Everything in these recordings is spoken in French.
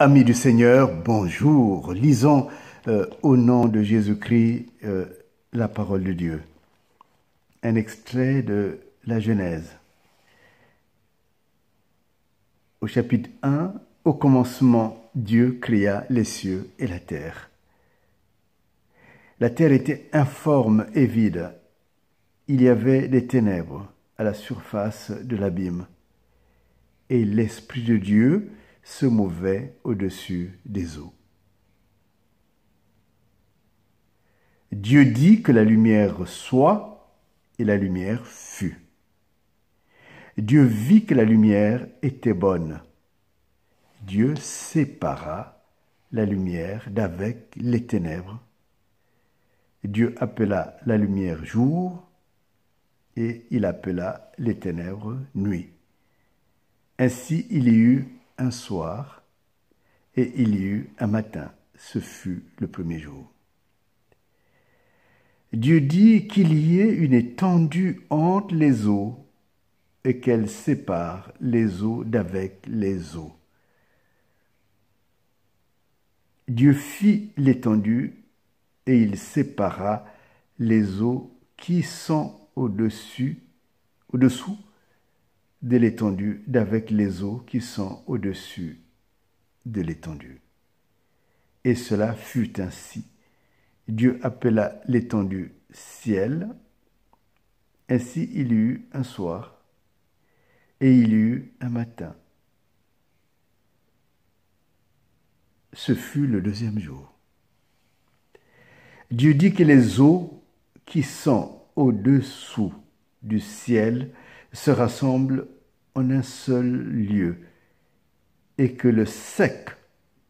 Amis du Seigneur, bonjour. Lisons au nom de Jésus-Christ la parole de Dieu. Un extrait de la Genèse. Au chapitre 1, au commencement, Dieu créa les cieux et la terre. La terre était informe et vide. Il y avait des ténèbres à la surface de l'abîme. Et l'Esprit de Dieu se mouvait au-dessus des eaux. Dieu dit que la lumière soit, et la lumière fut. Dieu vit que la lumière était bonne. Dieu sépara la lumière d'avec les ténèbres. Dieu appela la lumière jour, et il appela les ténèbres nuit. Ainsi il y eut un soir, et il y eut un matin. Ce fut le premier jour. Dieu dit qu'il y ait une étendue entre les eaux et qu'elle sépare les eaux d'avec les eaux. Dieu fit l'étendue et il sépara les eaux qui sont au-dessous de l'étendue d'avec les eaux qui sont au-dessus de l'étendue. Et cela fut ainsi. Dieu appela l'étendue ciel. Ainsi il y eut un soir et il y eut un matin. Ce fut le deuxième jour. Dieu dit que les eaux qui sont au-dessous du ciel se rassemblent en un seul lieu et que le sec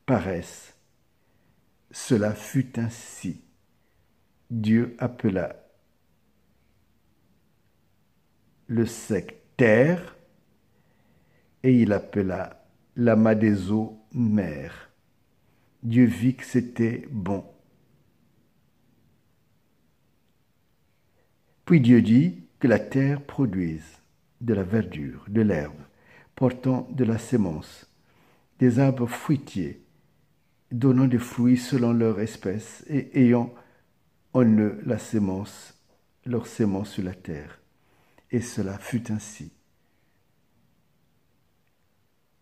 paraisse. Cela fut ainsi. Dieu appela le sec terre et il appela l'amas des eaux mer. Dieu vit que c'était bon. Puis Dieu dit que la terre produise de la verdure, de l'herbe, portant de la sémence, des arbres fruitiers, donnant des fruits selon leur espèce et ayant en eux la sémence, leur sémence sur la terre. Et cela fut ainsi.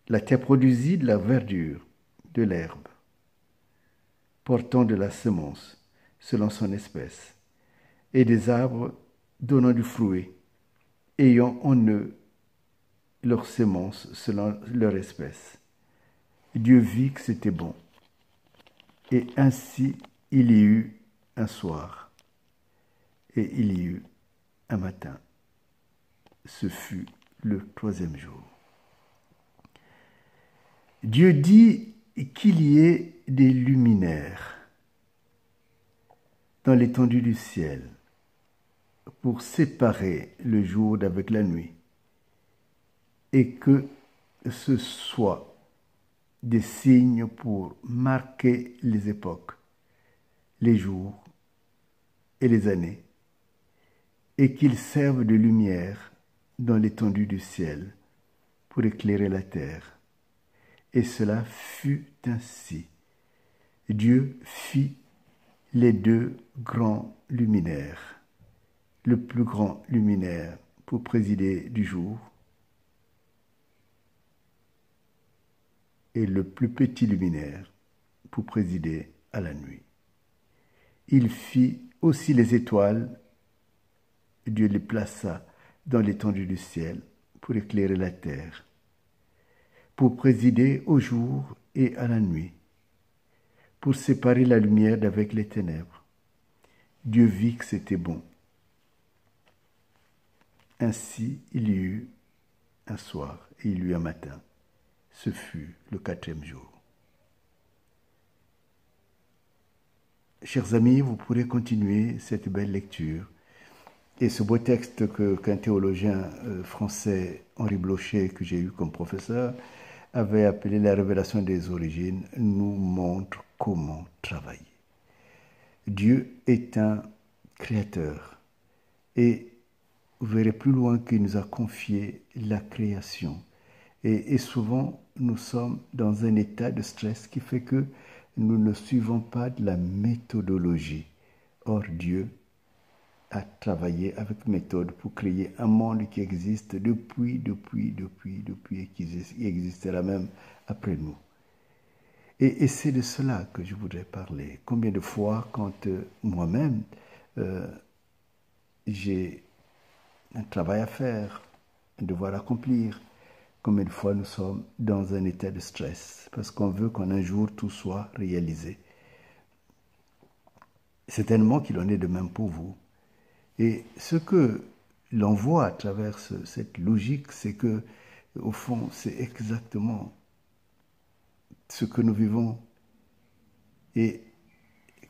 La terre produisit de la verdure, de l'herbe, portant de la semence selon son espèce, et des arbres donnant du fruit, ayant en eux leur sémence selon leur espèce. Dieu vit que c'était bon. Et ainsi il y eut un soir, et il y eut un matin. Ce fut le troisième jour. Dieu dit qu'il y ait des luminaires dans l'étendue du ciel pour séparer le jour d'avec la nuit, et que ce soit des signes pour marquer les époques, les jours et les années, et qu'ils servent de lumière dans l'étendue du ciel pour éclairer la terre. Et cela fut ainsi. Dieu fit les deux grands luminaires, le plus grand luminaire pour présider du jour et le plus petit luminaire pour présider à la nuit. Il fit aussi les étoiles. Dieu les plaça dans l'étendue du ciel pour éclairer la terre, pour présider au jour et à la nuit, pour séparer la lumière d'avec les ténèbres. Dieu vit que c'était bon. Ainsi il y eut un soir et il y eut un matin. Ce fut le quatrième jour. Chers amis, vous pourrez continuer cette belle lecture. Et ce beau texte qu'un théologien français, Henri Blocher, que j'ai eu comme professeur, avait appelé la révélation des origines, nous montre comment travailler. Dieu est un créateur et vous verrez plus loin qu'il nous a confié la création. Et souvent, nous sommes dans un état de stress qui fait que nous ne suivons pas de la méthodologie. Or, Dieu a travaillé avec méthode pour créer un monde qui existe depuis, et qui existera même après nous. Et c'est de cela que je voudrais parler. Combien de fois, quand moi-même, j'ai un travail à faire, un devoir à accomplir, combien de fois nous sommes dans un état de stress, parce qu'on veut qu'un jour tout soit réalisé. Certainement qu'il en est de même pour vous. Et ce que l'on voit à travers cette logique, c'est que, au fond, c'est exactement ce que nous vivons. Et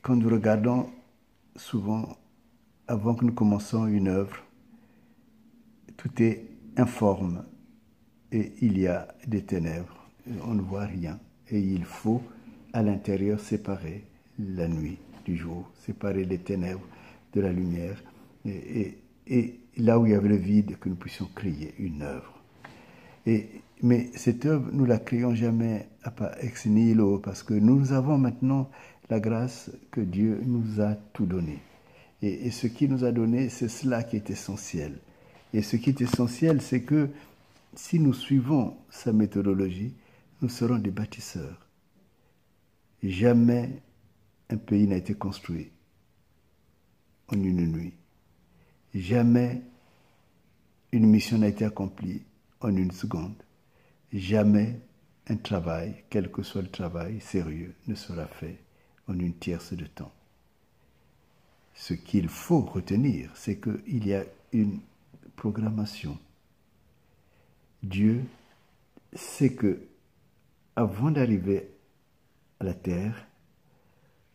quand nous regardons souvent, avant que nous commençons une œuvre, tout est informe et il y a des ténèbres. On ne voit rien. Et il faut, à l'intérieur, séparer la nuit du jour, séparer les ténèbres de la lumière. Et là où il y avait le vide, que nous puissions créer une œuvre. Mais cette œuvre, nous la créons jamais ex nihilo, parce que nous avons maintenant la grâce que Dieu nous a tout donné. Et ce qu'il nous a donné, c'est cela qui est essentiel. Et ce qui est essentiel, c'est que si nous suivons sa méthodologie, nous serons des bâtisseurs. Jamais un pays n'a été construit en une nuit. Jamais une mission n'a été accomplie en une seconde. Jamais un travail, quel que soit le travail sérieux, ne sera fait en une tierce de temps. Ce qu'il faut retenir, c'est qu'il y a une programmation. Dieu sait que avant d'arriver à la terre,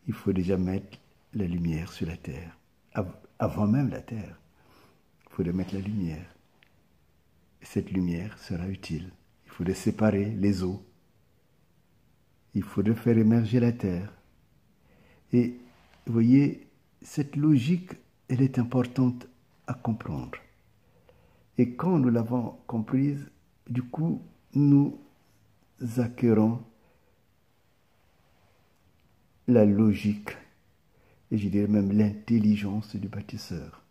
il faut déjà mettre la lumière sur la terre. Avant même la terre, il faut mettre la lumière. Cette lumière sera utile. Il faut séparer les eaux. Il faut faire émerger la terre. Et vous voyez, cette logique, elle est importante à comprendre. Et quand nous l'avons comprise, du coup, nous acquérons la logique, et je dirais même l'intelligence du bâtisseur.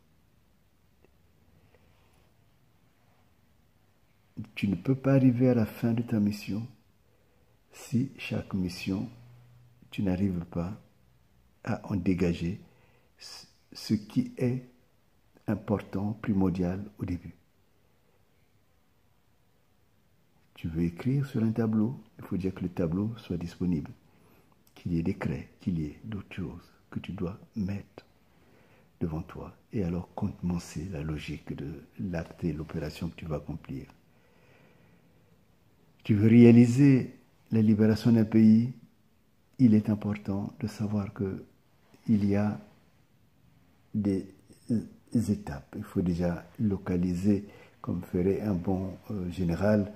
Tu ne peux pas arriver à la fin de ta mission si chaque mission, tu n'arrives pas à en dégager ce qui est important, primordial au début. Tu veux écrire sur un tableau, il faut dire que le tableau soit disponible, qu'il y ait des craies, qu'il y ait d'autres choses que tu dois mettre devant toi et alors commencer la logique de l'acte et l'opération que tu vas accomplir. Tu veux réaliser la libération d'un pays, il est important de savoir qu'il y a des étapes. Il faut déjà localiser, comme ferait un bon général,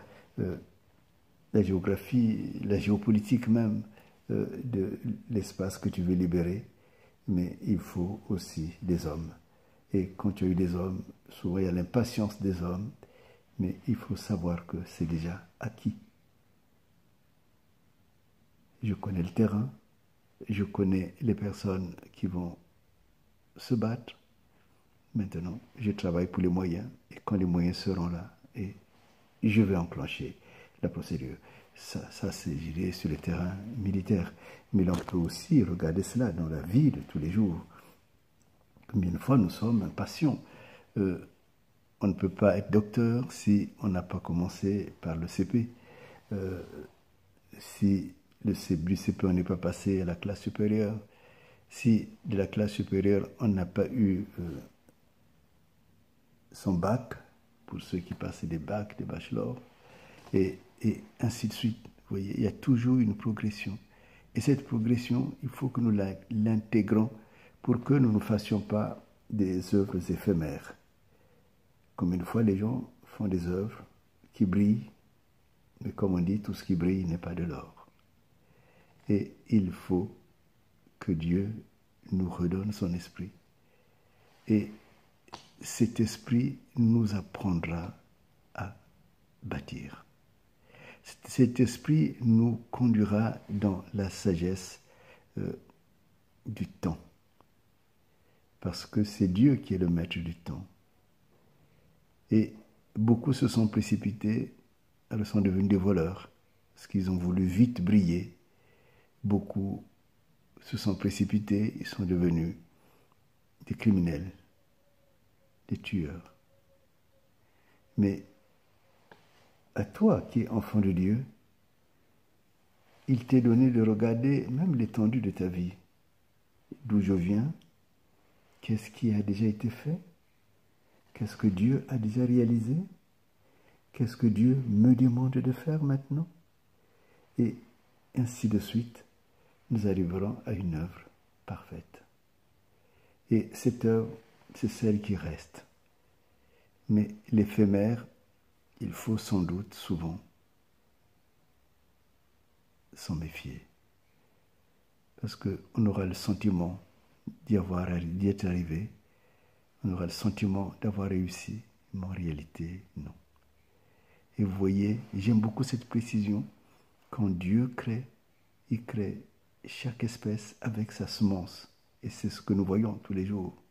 la géographie, la géopolitique même de l'espace que tu veux libérer. Mais il faut aussi des hommes. Et quand tu as eu des hommes, souvent il y a l'impatience des hommes, mais il faut savoir que c'est déjà acquis. Je connais le terrain, je connais les personnes qui vont se battre. Maintenant, je travaille pour les moyens, et quand les moyens seront là, et je vais enclencher la procédure. Ça c'est, je dirais, sur le terrain militaire. Mais l'on peut aussi regarder cela dans la vie de tous les jours. Combien de fois nous sommes impatients. On ne peut pas être docteur si on n'a pas commencé par le CP. Si du CP on n'est pas passé à la classe supérieure. Si de la classe supérieure on n'a pas eu son bac, pour ceux qui passaient des bacs, des bachelors, et ainsi de suite. Vous voyez, il y a toujours une progression. Et cette progression, il faut que nous l'intégrons pour que nous ne fassions pas des œuvres éphémères. Comme une fois, les gens font des œuvres qui brillent, mais comme on dit, tout ce qui brille n'est pas de l'or. Et il faut que Dieu nous redonne son esprit. Et cet esprit nous apprendra à bâtir. Cet esprit nous conduira dans la sagesse du temps. Parce que c'est Dieu qui est le maître du temps. Et beaucoup se sont précipités, alors sont devenus des voleurs, parce qu'ils ont voulu vite briller. Beaucoup se sont précipités, ils sont devenus des criminels, des tueurs. Mais à toi qui es enfant de Dieu, il t'est donné de regarder même l'étendue de ta vie. D'où je viens, qu'est-ce qui a déjà été fait, qu'est-ce que Dieu a déjà réalisé, qu'est-ce que Dieu me demande de faire maintenant, et ainsi de suite, nous arriverons à une œuvre parfaite. Et cette œuvre, c'est celle qui reste. Mais l'éphémère, il faut sans doute souvent s'en méfier. Parce qu'on aura le sentiment d'y être arrivé, on aura le sentiment d'avoir réussi, mais en réalité, non. Et vous voyez, j'aime beaucoup cette précision. Quand Dieu crée, il crée chaque espèce avec sa semence. Et c'est ce que nous voyons tous les jours.